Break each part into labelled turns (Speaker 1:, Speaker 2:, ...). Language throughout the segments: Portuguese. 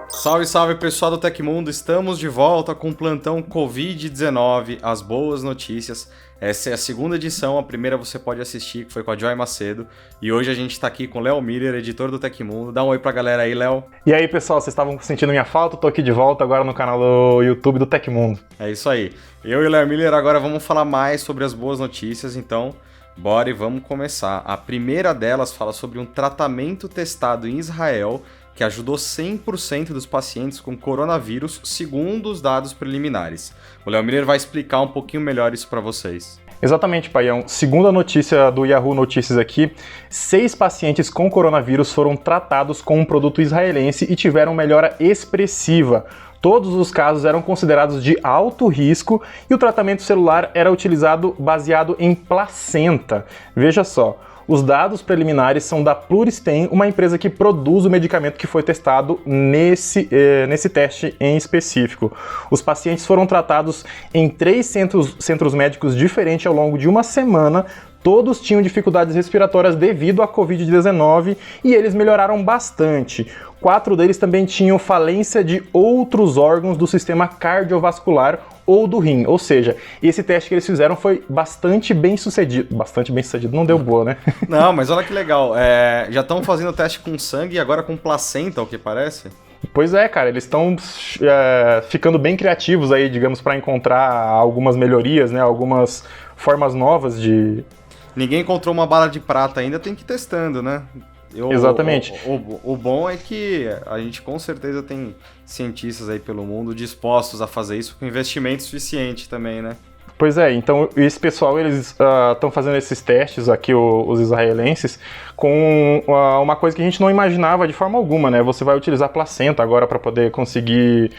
Speaker 1: Salve, salve pessoal do Tecmundo, estamos de volta com o plantão Covid-19, as boas notícias. Essa é a segunda edição, a primeira você pode assistir, que foi com a Joy Macedo. E hoje a gente tá aqui com o Léo Miller, editor do Tecmundo. Dá um oi pra galera aí, Léo.
Speaker 2: E aí pessoal, vocês estavam sentindo minha falta? Tô aqui de volta agora no canal do YouTube do Tecmundo.
Speaker 1: É isso aí. Eu e o Léo Miller agora vamos falar mais sobre as boas notícias, então bora e vamos começar. A primeira delas fala sobre um tratamento testado em Israel que ajudou 100% dos pacientes com coronavírus, segundo os dados preliminares. O Léo Miller vai explicar um pouquinho melhor isso para vocês.
Speaker 2: Exatamente, Paião. Segundo a notícia do Yahoo Notícias aqui, 6 pacientes com coronavírus foram tratados com um produto israelense e tiveram melhora expressiva. Todos os casos eram considerados de alto risco e o tratamento celular era utilizado baseado em placenta. Veja só. Os dados preliminares são da Pluristem, uma empresa que produz o medicamento que foi testado nesse teste em específico. Os pacientes foram tratados em 3 centros médicos diferentes ao longo de uma semana. Todos tinham dificuldades respiratórias devido à Covid-19 e eles melhoraram bastante. 4 deles também tinham falência de outros órgãos do sistema cardiovascular ou do rim, ou seja, esse teste que eles fizeram foi bastante bem sucedido. Bastante bem sucedido, não deu boa, né?
Speaker 1: Não, mas olha que legal, já estão fazendo teste com sangue e agora com placenta, o que parece?
Speaker 2: Pois é, cara, eles estão ficando bem criativos aí, digamos, para encontrar algumas melhorias, né? Algumas formas novas de...
Speaker 1: Ninguém encontrou uma bala de prata ainda, tem que ir testando, né?
Speaker 2: Exatamente.
Speaker 1: O bom é que a gente com certeza tem cientistas aí pelo mundo dispostos a fazer isso com investimento suficiente também, né?
Speaker 2: Pois é, então esse pessoal, eles estão fazendo esses testes aqui, os israelenses, com uma coisa que a gente não imaginava de forma alguma, né? Você vai utilizar placenta agora para poder conseguir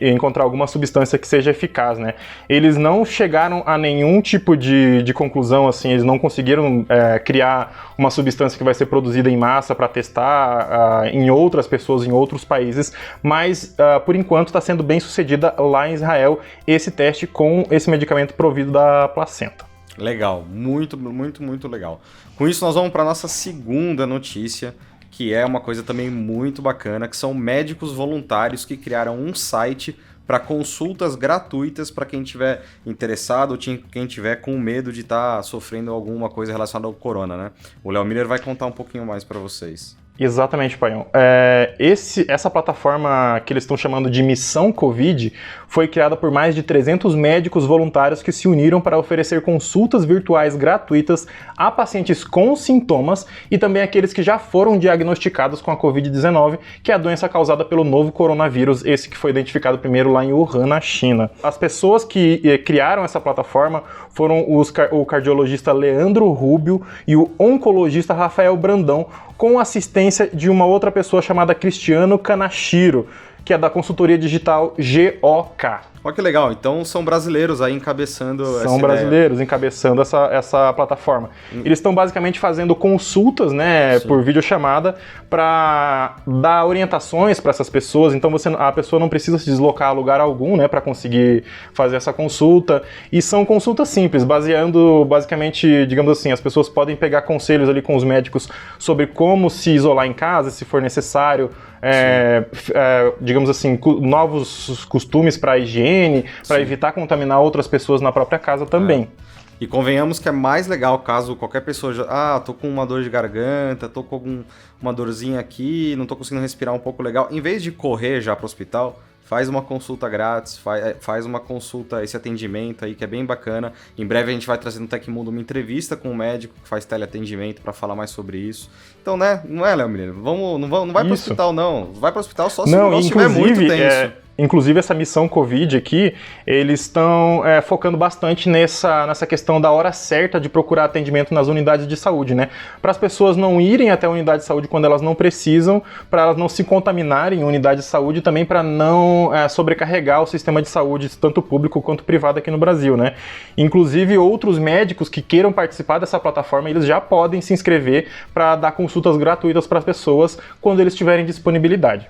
Speaker 2: encontrar alguma substância que seja eficaz, né? Eles não chegaram a nenhum tipo de conclusão, assim, eles não conseguiram criar uma substância que vai ser produzida em massa para testar em outras pessoas, em outros países, mas por enquanto está sendo bem sucedida lá em Israel esse teste com esse medicamento provido da placenta.
Speaker 1: Legal, muito, muito, muito legal. Com isso nós vamos para a nossa segunda notícia, que é uma coisa também muito bacana, que são médicos voluntários que criaram um site para consultas gratuitas para quem estiver interessado ou quem tiver com medo de estar sofrendo alguma coisa relacionada ao corona, né? O Léo Miller vai contar um pouquinho mais para vocês.
Speaker 2: Exatamente, Paião. Essa plataforma que eles estão chamando de Missão Covid foi criada por mais de 300 médicos voluntários que se uniram para oferecer consultas virtuais gratuitas a pacientes com sintomas e também aqueles que já foram diagnosticados com a Covid-19, que é a doença causada pelo novo coronavírus, esse que foi identificado primeiro lá em Wuhan, na China. As pessoas que criaram essa plataforma foram o cardiologista Leandro Rubio e o oncologista Rafael Brandão, com assistência de uma outra pessoa chamada Cristiano Kanashiro, que é da consultoria digital GOK.
Speaker 1: Olha que legal, então são brasileiros aí encabeçando essa ideia.
Speaker 2: São brasileiros encabeçando essa plataforma. Eles estão basicamente fazendo consultas, né, por videochamada para dar orientações para essas pessoas. Então a pessoa não precisa se deslocar a lugar algum, né, para conseguir fazer essa consulta. E são consultas simples, baseando basicamente, digamos assim, as pessoas podem pegar conselhos ali com os médicos sobre como se isolar em casa, se for necessário. Digamos assim, novos costumes para higiene, para evitar contaminar outras pessoas na própria casa também.
Speaker 1: E convenhamos que é mais legal caso qualquer pessoa tô com uma dor de garganta, tô com uma dorzinha aqui, não tô conseguindo respirar um pouco legal. Em vez de correr já para o hospital, faz uma consulta grátis, faz uma consulta, esse atendimento aí que é bem bacana. Em breve a gente vai trazer no Tecmundo uma entrevista com um médico que faz teleatendimento para falar mais sobre isso. Então, né, não é, Léo Mineiro? Não vai pro hospital, não. Vai pro hospital só se o negócio estiver muito tenso.
Speaker 2: Inclusive, essa missão Covid aqui, eles estão focando bastante nessa questão da hora certa de procurar atendimento nas unidades de saúde, né? Para as pessoas não irem até a unidade de saúde quando elas não precisam, para elas não se contaminarem em unidade de saúde e também para não sobrecarregar o sistema de saúde, tanto público quanto privado aqui no Brasil, né? Inclusive, outros médicos que queiram participar dessa plataforma, eles já podem se inscrever para dar consultas gratuitas para as pessoas quando eles tiverem disponibilidade.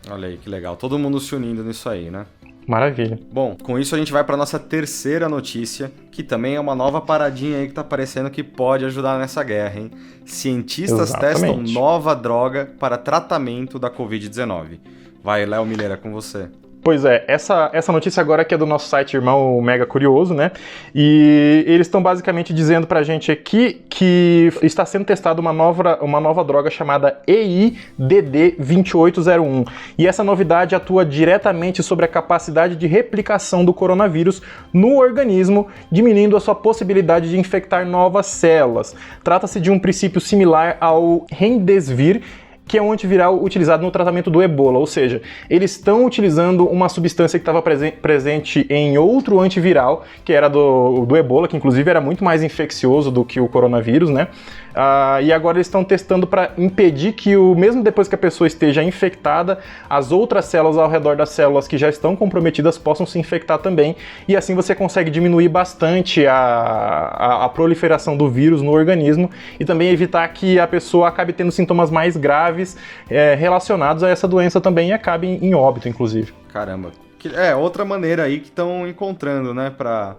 Speaker 1: Olha aí, que legal. Todo mundo se unindo nisso aí, né?
Speaker 2: Maravilha.
Speaker 1: Bom, com isso a gente vai para nossa terceira notícia, que também é uma nova paradinha aí que tá aparecendo que pode ajudar nessa guerra, hein? Cientistas testam nova droga para tratamento da Covid-19. Vai, Léo Miller, é com você.
Speaker 2: Pois é, essa notícia agora que é do nosso site irmão o Mega Curioso, né? E eles estão basicamente dizendo pra gente aqui que está sendo testada uma nova droga chamada EIDD2801. E essa novidade atua diretamente sobre a capacidade de replicação do coronavírus no organismo, diminuindo a sua possibilidade de infectar novas células. Trata-se de um princípio similar ao Remdesivir, que é um antiviral utilizado no tratamento do Ebola, ou seja, eles estão utilizando uma substância que estava presente em outro antiviral, que era do Ebola, que inclusive era muito mais infeccioso do que o coronavírus, né? E agora eles estão testando para impedir que, mesmo depois que a pessoa esteja infectada, as outras células ao redor das células que já estão comprometidas possam se infectar também, e assim você consegue diminuir bastante a proliferação do vírus no organismo e também evitar que a pessoa acabe tendo sintomas mais graves relacionados a essa doença também e acabe em óbito, inclusive.
Speaker 1: Caramba. É outra maneira aí que estão encontrando, né, pra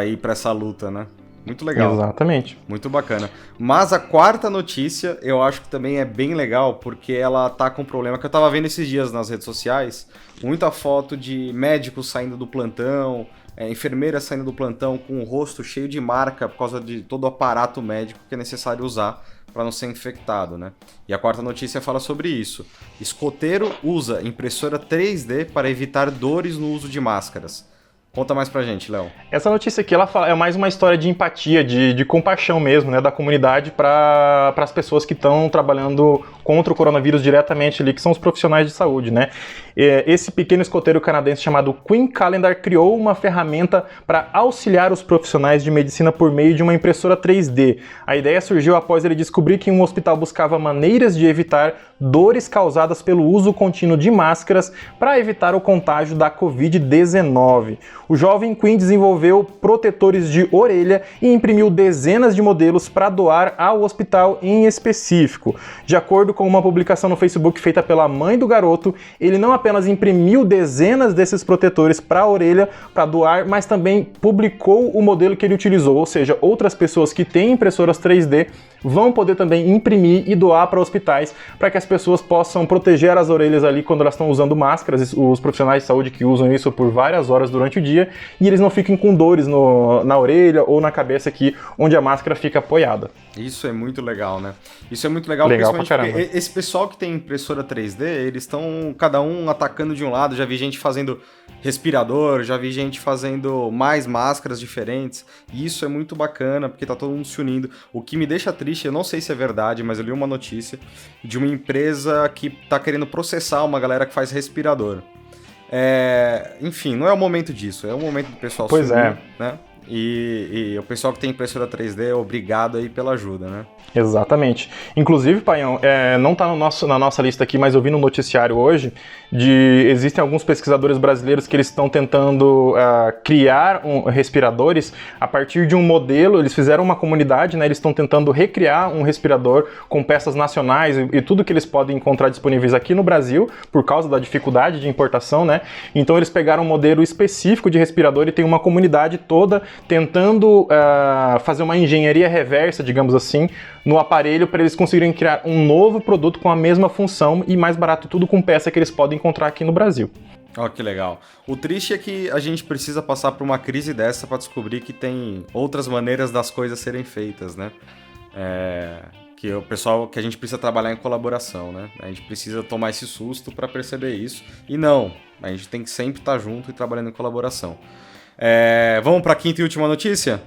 Speaker 1: ir pra essa luta, né? Muito legal.
Speaker 2: Exatamente.
Speaker 1: Muito bacana. Mas a quarta notícia, eu acho que também é bem legal, porque ela tá com um problema que eu tava vendo esses dias nas redes sociais, muita foto de médicos saindo do plantão, enfermeiras saindo do plantão com o rosto cheio de marca por causa de todo o aparato médico que é necessário usar para não ser infectado, né? E a quarta notícia fala sobre isso. Escoteiro usa impressora 3D para evitar dores no uso de máscaras. Conta mais pra gente, Léo.
Speaker 2: Essa notícia aqui é mais uma história de empatia, de compaixão mesmo, né, da comunidade para as pessoas que estão trabalhando contra o coronavírus diretamente ali, que são os profissionais de saúde, né? Esse pequeno escoteiro canadense chamado Queen Calendar criou uma ferramenta para auxiliar os profissionais de medicina por meio de uma impressora 3D. A ideia surgiu após ele descobrir que um hospital buscava maneiras de evitar dores causadas pelo uso contínuo de máscaras para evitar o contágio da Covid-19. O jovem Queen desenvolveu protetores de orelha e imprimiu dezenas de modelos para doar ao hospital em específico. De acordo com uma publicação no Facebook feita pela mãe do garoto, ele não apenas imprimiu dezenas desses protetores para a orelha para doar, mas também publicou o modelo que ele utilizou, ou seja, outras pessoas que têm impressoras 3D vão poder também imprimir e doar para hospitais para que as pessoas possam proteger as orelhas ali quando elas estão usando máscaras, os profissionais de saúde que usam isso por várias horas durante o dia, e eles não fiquem com dores na orelha ou na cabeça aqui onde a máscara fica apoiada.
Speaker 1: Isso é muito legal, né? Isso é muito legal,
Speaker 2: principalmente
Speaker 1: porque esse pessoal que tem impressora 3D, eles estão cada um atacando de um lado. Já vi gente fazendo respirador, já vi gente fazendo mais máscaras diferentes, e isso é muito bacana, porque tá todo mundo se unindo. O que me deixa triste, eu não sei se é verdade, mas eu li uma notícia de uma empresa que tá querendo processar uma galera que faz respirador. Enfim, não é o momento disso, é o momento do pessoal se unir, né? E o pessoal que tem impressora 3D é obrigado aí pela ajuda, né?
Speaker 2: Exatamente. Inclusive, Paião, não está na nossa lista aqui, mas eu vi no noticiário hoje, existem alguns pesquisadores brasileiros que eles estão tentando criar respiradores a partir de um modelo. Eles fizeram uma comunidade, né? Eles estão tentando recriar um respirador com peças nacionais e tudo que eles podem encontrar disponíveis aqui no Brasil, por causa da dificuldade de importação, né? Então eles pegaram um modelo específico de respirador e tem uma comunidade toda tentando fazer uma engenharia reversa, digamos assim, no aparelho para eles conseguirem criar um novo produto com a mesma função e mais barato, tudo com peça que eles podem encontrar aqui no Brasil.
Speaker 1: Ó, que legal. O triste é que a gente precisa passar por uma crise dessa para descobrir que tem outras maneiras das coisas serem feitas, né? Que a gente precisa trabalhar em colaboração, né? A gente precisa tomar esse susto para perceber isso. E não, a gente tem que sempre estar junto e trabalhando em colaboração. Vamos para a quinta e última notícia?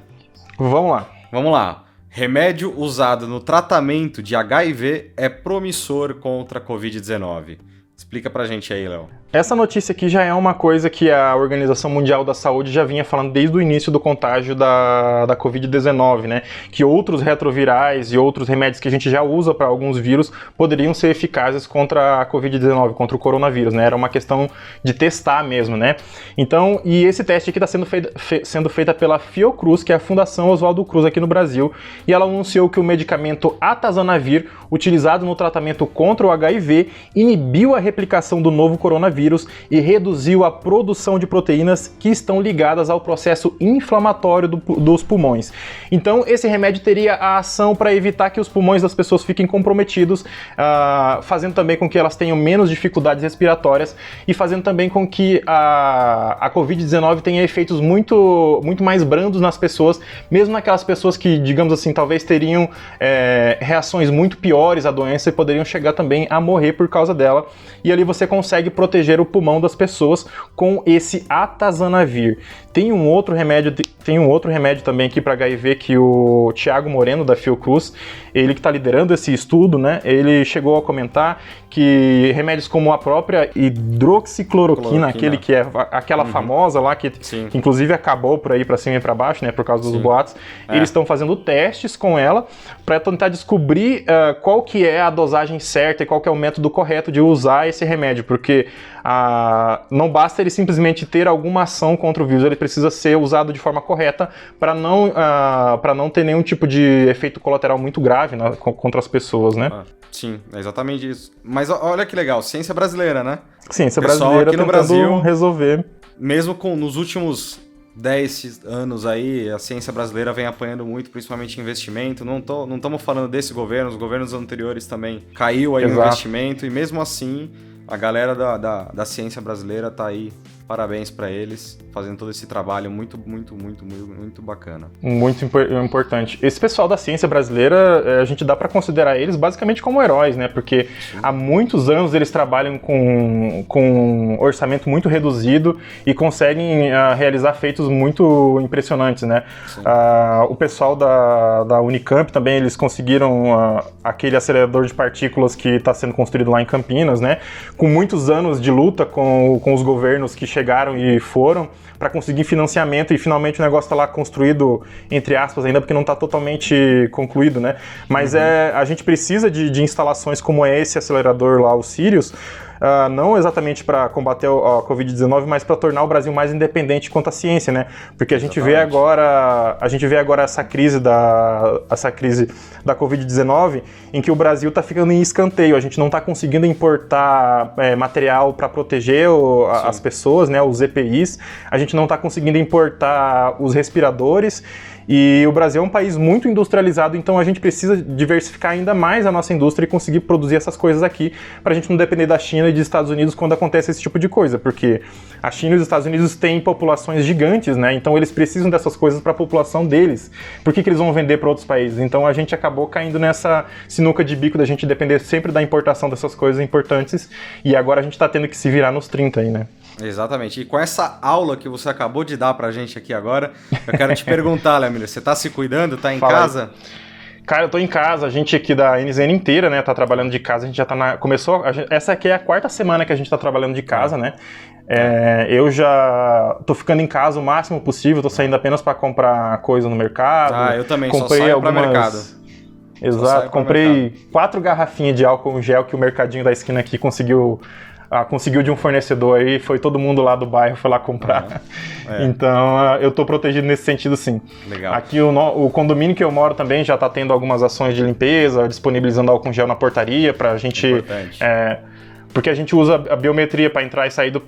Speaker 1: Vamos lá. Remédio usado no tratamento de HIV é promissor contra a Covid-19. Explica pra gente aí, Léo.
Speaker 2: Essa notícia aqui já é uma coisa que a Organização Mundial da Saúde já vinha falando desde o início do contágio da Covid-19, né? Que outros retrovirais e outros remédios que a gente já usa para alguns vírus poderiam ser eficazes contra a Covid-19, contra o coronavírus, né? Era uma questão de testar mesmo, né? Então, e esse teste aqui está sendo feita pela Fiocruz, que é a Fundação Oswaldo Cruz aqui no Brasil, e ela anunciou que o medicamento Atazanavir, utilizado no tratamento contra o HIV, inibiu a replicação do novo coronavírus coronavírus e reduziu a produção de proteínas que estão ligadas ao processo inflamatório dos pulmões. Então, esse remédio teria a ação para evitar que os pulmões das pessoas fiquem comprometidos, fazendo também com que elas tenham menos dificuldades respiratórias e fazendo também com que a Covid-19 tenha efeitos muito mais brandos nas pessoas, mesmo naquelas pessoas que, digamos assim, talvez teriam reações muito piores à doença e poderiam chegar também a morrer por causa dela. E ali você consegue proteger o pulmão das pessoas com esse atazanavir. Tem um outro remédio também aqui para HIV que o Thiago Moreno, da Fiocruz, ele que está liderando esse estudo, né? Ele chegou a comentar que remédios como a própria hidroxicloroquina, aquela famosa lá, que inclusive acabou por aí para cima e para baixo, né? Por causa dos boatos, eles estão fazendo testes com ela para tentar descobrir qual que é a dosagem certa e qual que é o método correto de usar esse remédio, porque não basta ele simplesmente ter alguma ação contra o vírus, ele precisa ser usado de forma correta para não ter nenhum tipo de efeito colateral muito grave contra as pessoas, né?
Speaker 1: Sim, é exatamente isso. Mas olha que legal, ciência brasileira, né?
Speaker 2: Ciência brasileira
Speaker 1: aqui no
Speaker 2: tentando
Speaker 1: Brasil
Speaker 2: resolver.
Speaker 1: Mesmo nos últimos 10 anos aí, a ciência brasileira vem apanhando muito, principalmente em investimento. Não estamos falando desse governo, os governos anteriores também caiu aí o investimento, e mesmo assim a galera da ciência brasileira tá aí. Parabéns para eles, fazendo todo esse trabalho muito bacana.
Speaker 2: Muito importante. Esse pessoal da ciência brasileira, a gente dá para considerar eles basicamente como heróis, né? Porque há muitos anos eles trabalham com um orçamento muito reduzido e conseguem realizar feitos muito impressionantes, né? O pessoal da Unicamp também, eles conseguiram aquele acelerador de partículas que está sendo construído lá em Campinas, né? Com muitos anos de luta com os governos que chegaram e foram para conseguir financiamento, e finalmente o negócio está lá construído, entre aspas, ainda porque não está totalmente concluído, né? Mas a gente precisa de instalações como esse acelerador lá, o Sirius, não exatamente para combater a Covid-19, mas para tornar o Brasil mais independente quanto à ciência, né? Porque a gente vê agora essa crise da Covid-19, em que o Brasil está ficando em escanteio. A gente não está conseguindo importar material para proteger as pessoas, né? Os EPIs. A gente não está conseguindo importar os respiradores. E o Brasil é um país muito industrializado, então a gente precisa diversificar ainda mais a nossa indústria e conseguir produzir essas coisas aqui, para a gente não depender da China e dos Estados Unidos quando acontece esse tipo de coisa, porque a China e os Estados Unidos têm populações gigantes, né? Então eles precisam dessas coisas para a população deles. Por que eles vão vender para outros países? Então a gente acabou caindo nessa sinuca de bico da gente depender sempre da importação dessas coisas importantes, e agora a gente está tendo que se virar nos 30 aí, né?
Speaker 1: Exatamente. E com essa aula que você acabou de dar pra gente aqui agora, eu quero te perguntar, Léo, você tá se cuidando? Tá em casa?
Speaker 2: Cara, eu tô em casa, a gente aqui da NZN inteira, né, tá trabalhando de casa, a gente já tá essa aqui é a 4ª semana que a gente tá trabalhando de casa, né? Eu já tô ficando em casa o máximo possível, tô saindo apenas pra comprar coisa no mercado.
Speaker 1: Eu também,
Speaker 2: comprei
Speaker 1: só saio pra mercado.
Speaker 2: Exato, comprei 4 garrafinhas de álcool gel que o mercadinho da esquina aqui conseguiu de um fornecedor aí, foi todo mundo lá do bairro, foi lá comprar. Então, eu tô protegido nesse sentido, sim.
Speaker 1: Legal.
Speaker 2: Aqui o condomínio que eu moro também já tá tendo algumas ações de limpeza, disponibilizando álcool gel na portaria pra gente...
Speaker 1: Importante.
Speaker 2: Porque a gente usa a biometria para entrar e sair do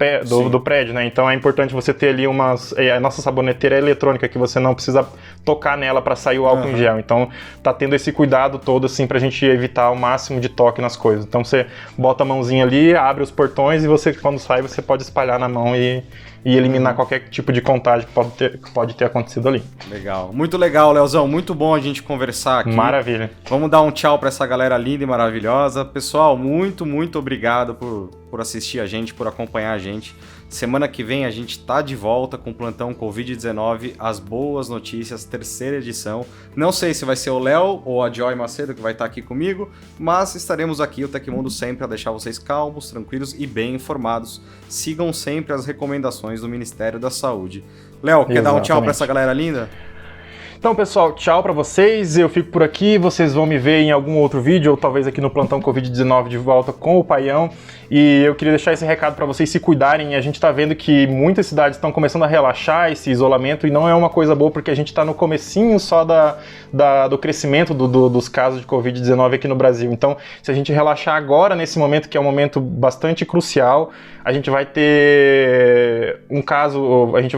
Speaker 2: prédio, né? Então é importante você ter ali a nossa saboneteira é eletrônica, que você não precisa tocar nela para sair o álcool em gel. Então tá tendo esse cuidado todo, assim, pra gente evitar o máximo de toque nas coisas. Então você bota a mãozinha ali, abre os portões e você, quando sai, você pode espalhar na mão e eliminar qualquer tipo de contágio que pode ter acontecido ali.
Speaker 1: Legal. Muito legal, Leozão. Muito bom a gente conversar aqui.
Speaker 2: Maravilha.
Speaker 1: Vamos dar um tchau para essa galera linda e maravilhosa. Pessoal, muito obrigado por assistir a gente, por acompanhar a gente. Semana que vem a gente tá de volta com o Plantão Covid-19, As Boas Notícias, 3ª edição. Não sei se vai ser o Léo ou a Joy Macedo que vai estar aqui comigo, mas estaremos aqui, o Tecmundo, sempre a deixar vocês calmos, tranquilos e bem informados. Sigam sempre as recomendações do Ministério da Saúde. Léo, quer dar um tchau para essa galera linda?
Speaker 2: Então, pessoal, tchau pra vocês. Eu fico por aqui. Vocês vão me ver em algum outro vídeo, ou talvez aqui no Plantão Covid-19 de volta com o Paião. E eu queria deixar esse recado pra vocês se cuidarem. A gente tá vendo que muitas cidades estão começando a relaxar esse isolamento e não é uma coisa boa porque a gente tá no comecinho só do crescimento dos casos de Covid-19 aqui no Brasil. Então, se a gente relaxar agora, nesse momento, que é um momento bastante crucial, a gente vai ter um caso, a gente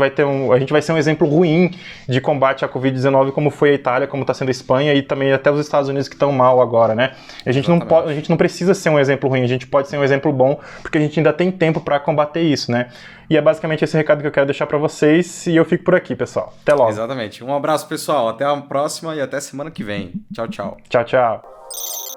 Speaker 2: vai ser um exemplo ruim de combate à Covid-19, como foi a Itália, como está sendo a Espanha e também até os Estados Unidos que estão mal agora, né? A gente não precisa ser um exemplo ruim, a gente pode ser um exemplo bom, porque a gente ainda tem tempo para combater isso, né? E é basicamente esse recado que eu quero deixar para vocês e eu fico por aqui, pessoal. Até logo.
Speaker 1: Exatamente. Um abraço, pessoal. Até a próxima e até semana que vem. Tchau, tchau.
Speaker 2: Tchau, tchau.